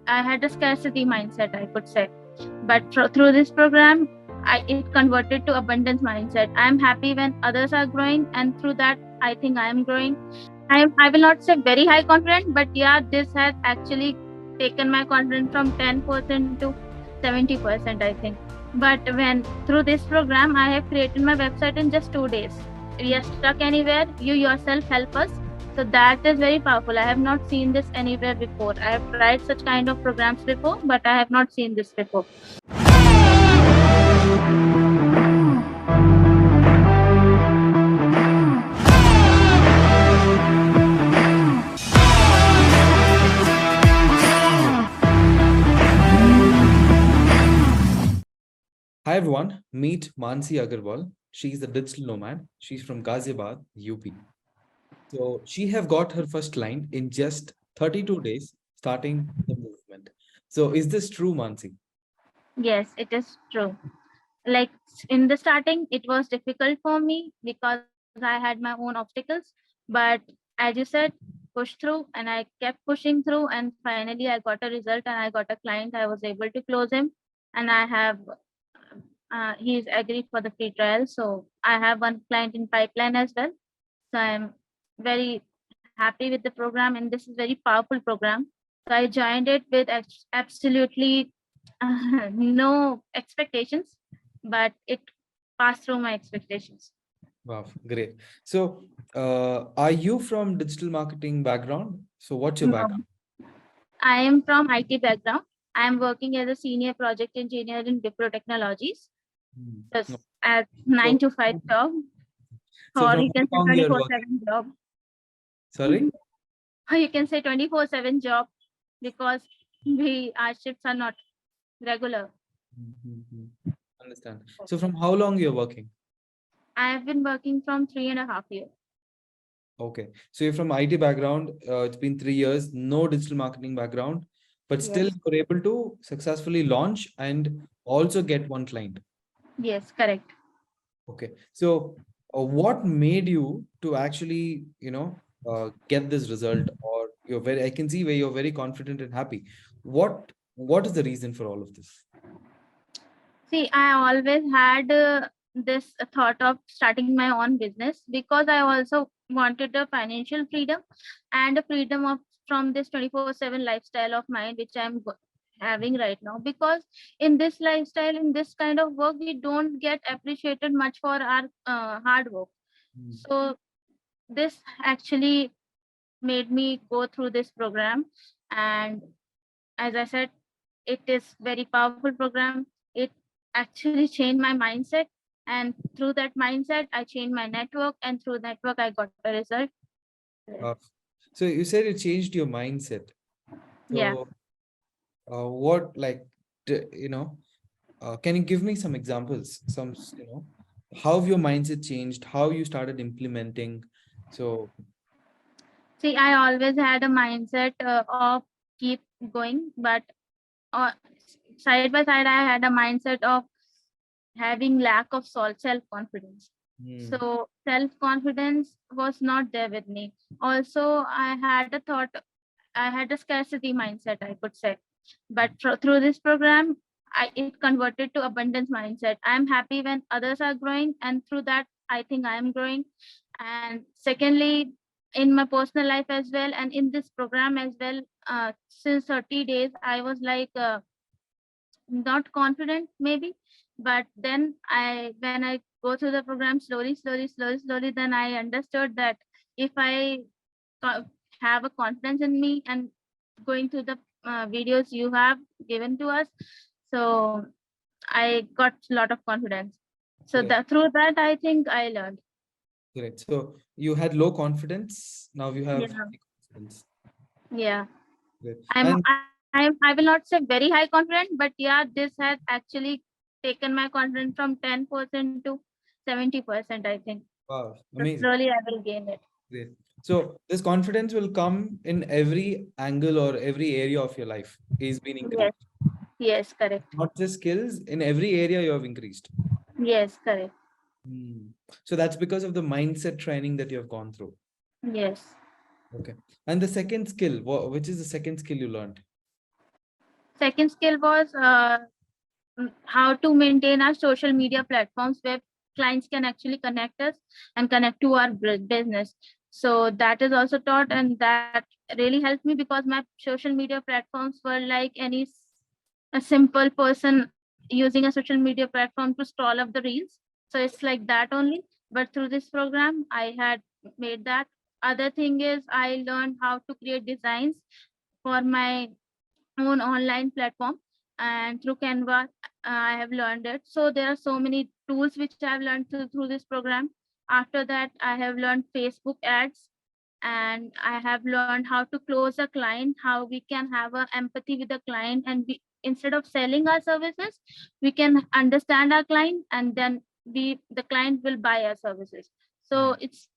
I had a scarcity mindset, I could say. But through this program, it converted to abundance mindset. I am happy when others are growing, and through that, I think I am growing. I will not say very high confidence, but yeah, this has actually taken my confidence from 10% to 70%, I think. But when through this program, I have created my website in just 2 days. We are stuck anywhere, you yourself help us. So that is very powerful. I have not seen this anywhere before. I have tried such kind of programs before, but I have not seen this before. Hi everyone, meet Mansi Aggarwal. She's a digital nomad. She's from Ghaziabad, UP. So she have got her first client in just 32 days, starting the movement. So is this true, Mansi? Yes, it is true. Like in the starting, it was difficult for me because I had my own obstacles. But as you said, push through, and I kept pushing through, and finally I got a result and I got a client. I was able to close him, and I have he's agreed for the free trial. So I have one client in pipeline as well. So I'm very happy with the program, and this is very powerful program. So I joined it with absolutely no expectations, but it passed through my expectations. Wow, great. So are you from digital marketing background? So what's your No, background? I am from IT background. I am working as a senior project engineer in Wipro Technologies. No. Just at nine So, to five job, so or from you can say how long twenty you're four working? seven job. Sorry? Or you can say 24/7 job because our shifts are not regular. Mhm. Understand. So from how long you're working? I have been working from 3.5 years. Okay. So you're from IT background. It's been 3 years, no digital marketing background, but still Yes. you're able to successfully launch and also get one client. Yes, correct. Okay. So what made you to actually, get this result, or I can see where you're very confident and happy. What is the reason for all of this? See, I always had this thought of starting my own business because I also wanted a financial freedom and a freedom of from this 24/7 lifestyle of mine, which having right now. Because in this lifestyle, in this kind of work, we don't get appreciated much for our hard work. Mm. So this actually made me go through this program, and as I said, it is very powerful program. It actually changed my mindset, and through that mindset I changed my network, and through network I got a result. Uh, so you said it changed your mindset. Yeah. So what like you know can you give me some examples, how your mindset changed, how you started implementing? So See, I always had a mindset of keep going, but uh, side by side I had a mindset of having lack of self confidence. hmm, So self confidence was not there with me. Also, I had a scarcity mindset, I could say. But through this program, it converted to abundance mindset. I am happy when others are growing, and through that, I think I am growing. And secondly, in my personal life as well, and in this program as well, since 30 days, I was like not confident, maybe. But then when I go through the program slowly, then I understood that if I co- have a confidence in me and going through the videos you have given to us, so I got a lot of confidence. So great, that through that I think I learned. great. So you had low confidence, now you have Yeah. high confidence. Yeah. Great. I'm And I will not say very high confident, but yeah, this has actually taken my confidence from 10% to 70%, I think. wow, So amazing. slowly I will gain it. Great. So this confidence will come in every angle or every area of your life is being Yes. increased. Yes, correct. Not just skills, in every area you have increased. Yes, correct. Hmm. So that's because of the mindset training that you have gone through. Yes. Okay. And the second skill, which is the second skill you learned? second skill was how to maintain our social media platforms where clients can actually connect us and connect to our business. So that is also taught, and that really helped me because my social media platforms were like a simple person using a social media platform to scroll up the reels. So it's like that only. But through this program, I had made that. Other thing is I learned how to create designs for my own online platform, and through Canva I have learned it. So there are so many tools which I have learned through this program. After that, I have learned Facebook ads, and I have learned how to close a client, how we can have a empathy with the client, and we, instead of selling our services, we can understand our client, and then the client will buy our services. So it's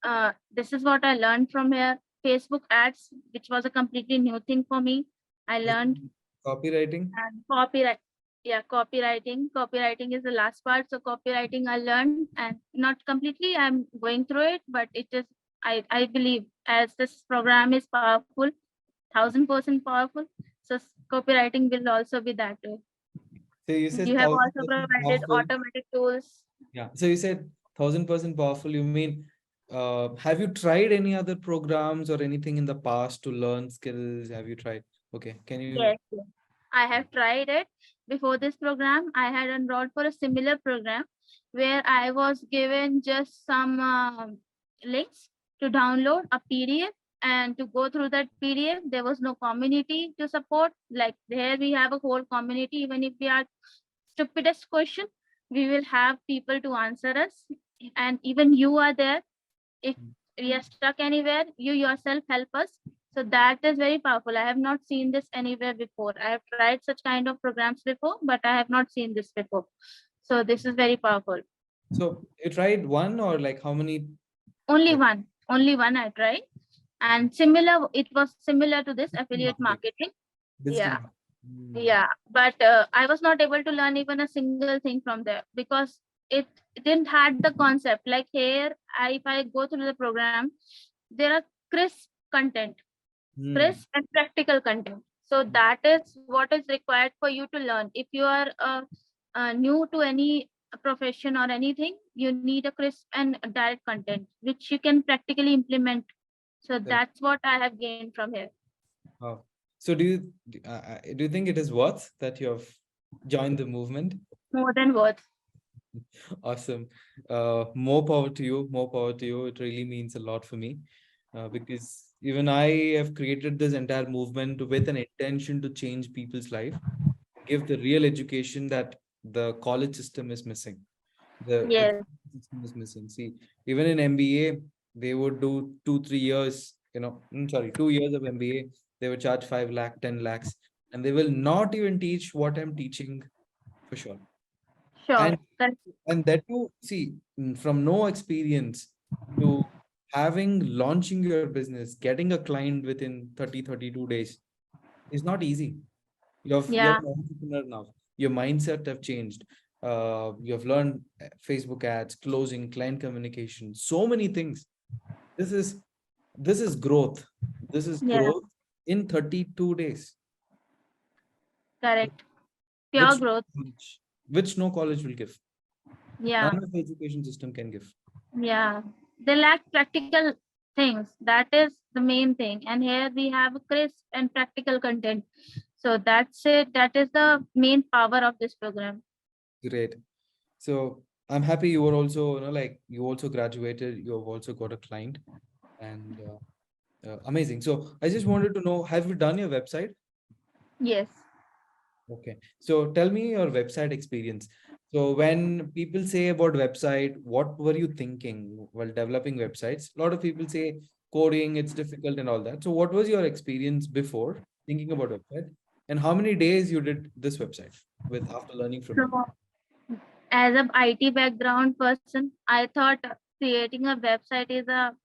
this is what I learned from here. Facebook ads, which was a completely new thing for me, I learned. Copywriting? And copyright, yeah, copywriting is the last part. So copywriting I learned, and not completely, I'm going through it, but it is, I believe, as this program is powerful, 1,000% powerful, so copywriting will also be that way. So you said You have thousand also percent provided powerful. automatic tools. Yeah. So you said 1000% powerful. You mean, have you tried any other programs or anything in the past to learn skills? Have you tried? Okay. Can you? Yes, yes. I have tried it. Before this program, I had enrolled for a similar program where I was given just some links to download a PDF and to go through that PDF. There was no community to support. Like there, we have a whole community. Even if we are stupidest question, we will have people to answer us. And even you are there. If we are stuck anywhere, you yourself help us. So that is very powerful. I have not seen this anywhere before. I have tried such kind of programs before, but I have not seen this before. So this is very powerful. So you tried one or like how many? Only one I tried, and similar, it was similar to this affiliate Marketing. marketing. Digital Yeah. marketing. Yeah, but I was not able to learn even a single thing from there because it didn't had the concept. Like here, if I go through the program, there are crisp content, Hmm. crisp and practical content. So that is what is required for you to learn. If you are new to any profession or anything, you need a crisp and direct content which you can practically implement. So Correct. that's what I have gained from here. Wow. So do you think it is worth that you have joined the movement? More than words. Awesome. More power to you. More power to you. It really means a lot for me, because even I have created this entire movement with an intention to change people's life, give the real education that the college system is missing. The Yes. education system is missing. See, even in MBA, they would do 2 3 years. Sorry, 2 years of MBA. They would charge 5 lakh, 10 lakhs, and they will not even teach what I'm teaching for sure. Sure. And that too, see, from no experience to having launching your business, getting a client within 30 32 days is not easy. You're Yeah. an entrepreneur now. Your mindset have changed. You have learned Facebook ads, closing, client communication, so many things. This is this is growth. This is Yeah. growth in 32 days, Correct. Pure which growth. which no college will give. Yeah. None of the education system can give. Yeah. They lack practical things. That is the main thing. And here we have crisp and practical content. So that's it. That is the main power of this program. Great. So I'm happy you were also, like you also graduated, you have also got a client, and amazing. So I just wanted to know, have you done your website? Yes. Okay. So tell me your website experience. So when people say about website, what were you thinking while developing websites? A lot of people say coding, it's difficult and all that. So what was your experience before thinking about website? And how many days you did this website with after learning from me? So as a IT background person, I thought creating a website is a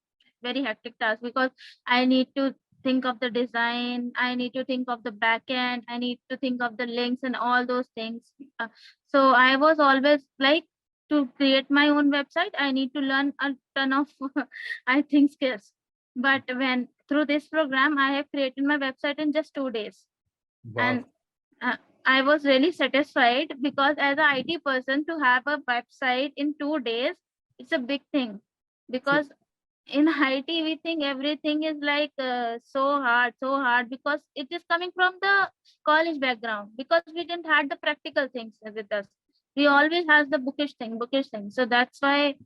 very hectic task because I need to think of the design, I need to think of the back end, I need to think of the links and all those things. So I was always like, to create my own website, I need to learn a ton of I think skills. But when through this program, I have created my website in just 2 days. And Wow. I was really satisfied because as an IT person to have a website in 2 days, it's a big thing. So Because in IT we think everything is like so hard because it is coming from the college background. Because we didn't had the practical things with us. We always has the bookish thing. So that's why.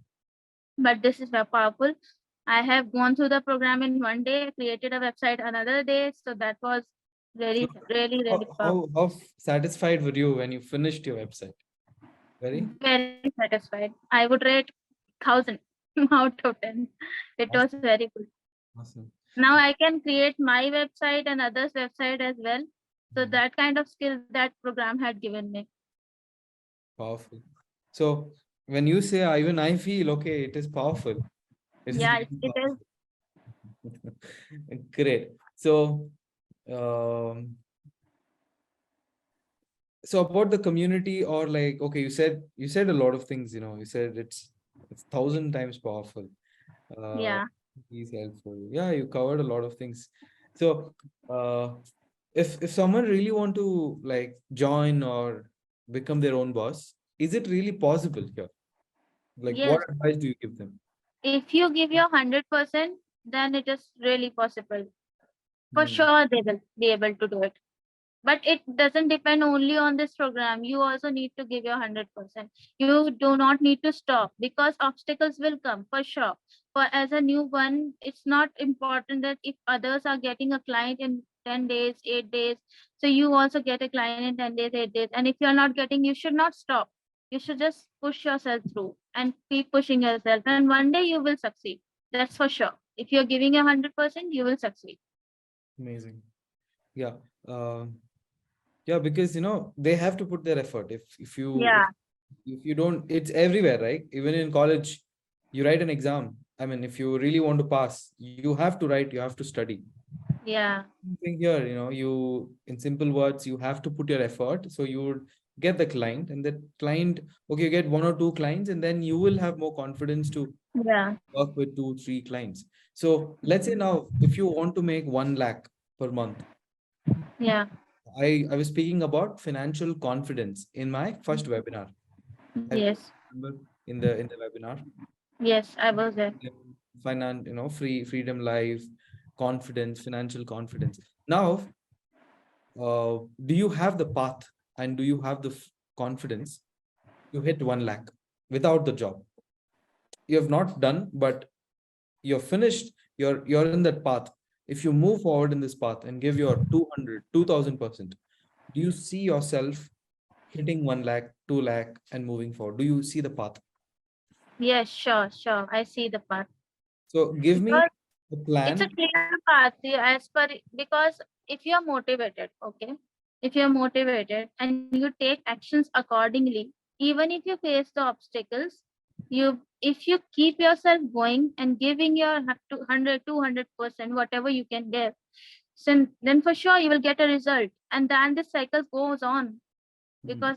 But this is very powerful. I have gone through the program in 1 day, created a website another day. So that was so really powerful. how satisfied were you when you finished your website? Very Very satisfied. I would rate 1,000 out of 10. It was awesome. very good. Awesome. Now I can create my website and others' website as well. So Mm, that kind of skill that program had given me. powerful. So when you say even I feel okay, it is powerful. It is Yeah, really it is. powerful. Great. Um, so about the community or like okay, you said a lot of things, you said it's 1,000 times powerful. Uh, Yeah. he's helpful. Yeah, you covered a lot of things. So, if someone really want to like join or become their own boss, is it really possible here? Like, what Yes. advice do you give them? If you give your 100%, then it is really possible. For Hmm. sure, they will be able to do it. But it doesn't depend only on this program. You also need to give your 100%. You do not need to stop because obstacles will come for sure. For as a new one, it's not important that if others are getting a client in 10 days, 8 days, so you also get a client in 10 days, 8 days. And if you're not getting, you should not stop. You should just push yourself through and keep pushing yourself. And one day you will succeed. That's for sure. If you're giving your 100%, you will succeed. Amazing. Yeah. Yeah, because they have to put their effort. If you Yeah, if you don't, it's everywhere, right? Even in college, you write an exam. I mean, if you really want to pass, you have to write, you have to study. yeah, Thing here, you in simple words, you have to put your effort. So you would get the client, and that client, okay, you get one or two clients, and then you will have more confidence to yeah, work with two, three clients. So let's say now, if you want to make 1 lakh per month, yeah. I was speaking about financial confidence in my first webinar. I Yes. remember in the webinar, Yes, I was there. finance, freedom life, confidence, financial confidence. Now, do you have the path and do you have the confidence to hit 1 lakh without the job? You have not done, but you're finished. You're in that path. If you move forward in this path and give your 200, 2,000%, do you see yourself hitting 1 lakh, 2 lakh, and moving forward? Do you see the path? Yes, sure. I see the path. So give me Because a it's a plan. clear path as per because if you're motivated, okay, if you're motivated and you take actions accordingly, even if you face the obstacles, if you keep yourself going and giving your 200%, whatever you can give, then for sure you will get a result, and then this cycle goes on. Mhm, Because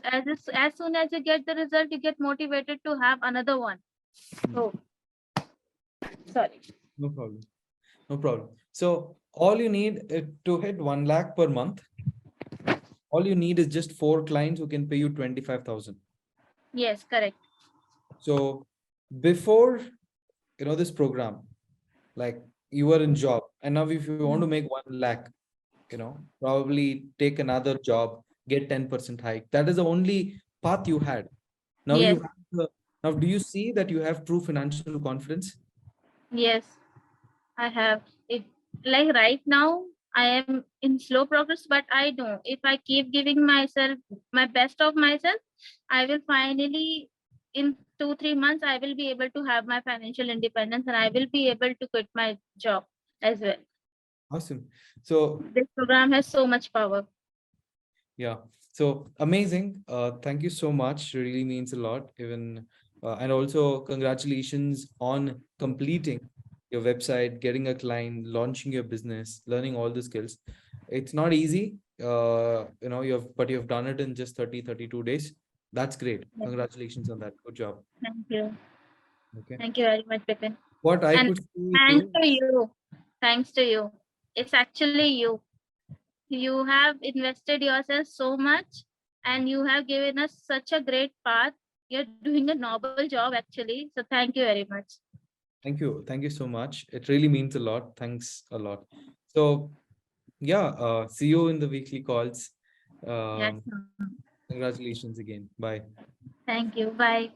as soon as you get the result, you get motivated to have another one. mhm. So sorry. No problem. No problem. So all you need to hit 1 lakh per month, all you need is just four clients who can pay you 25,000. Yes, correct. So before this program, like you were in job, and now if you want to make 1 lakh, probably take another job, get 10% hike. That is the only path you had. Now you Yes, have now do you see that you have true financial confidence? yes, I have. If like right now, I am in slow progress, but I know if I keep giving myself my best of myself, I will finally in 2 3 months I will be able to have my financial independence and I will be able to quit my job as well. Awesome. So This program has so much power. yeah. So amazing. Thank you so much. Really means a lot. Even and also congratulations on completing your website, getting a client, launching your business, learning all the skills. It's not easy. But you've done it in just 30, 32 days. That's great. Yes, Congratulations on that. Good job. thank you. Okay. Thank you very much, Bipin. What I And could see thanks too. to you. Thanks to you. It's actually you. You have invested yourself so much and you have given us such a great path. You're doing a noble job actually. So thank you very much. Thank you. Thank you so much. It really means a lot. Thanks a lot. So, yeah, see you in the weekly calls. Yes. Um, Congratulations again. Bye. Thank you. Bye.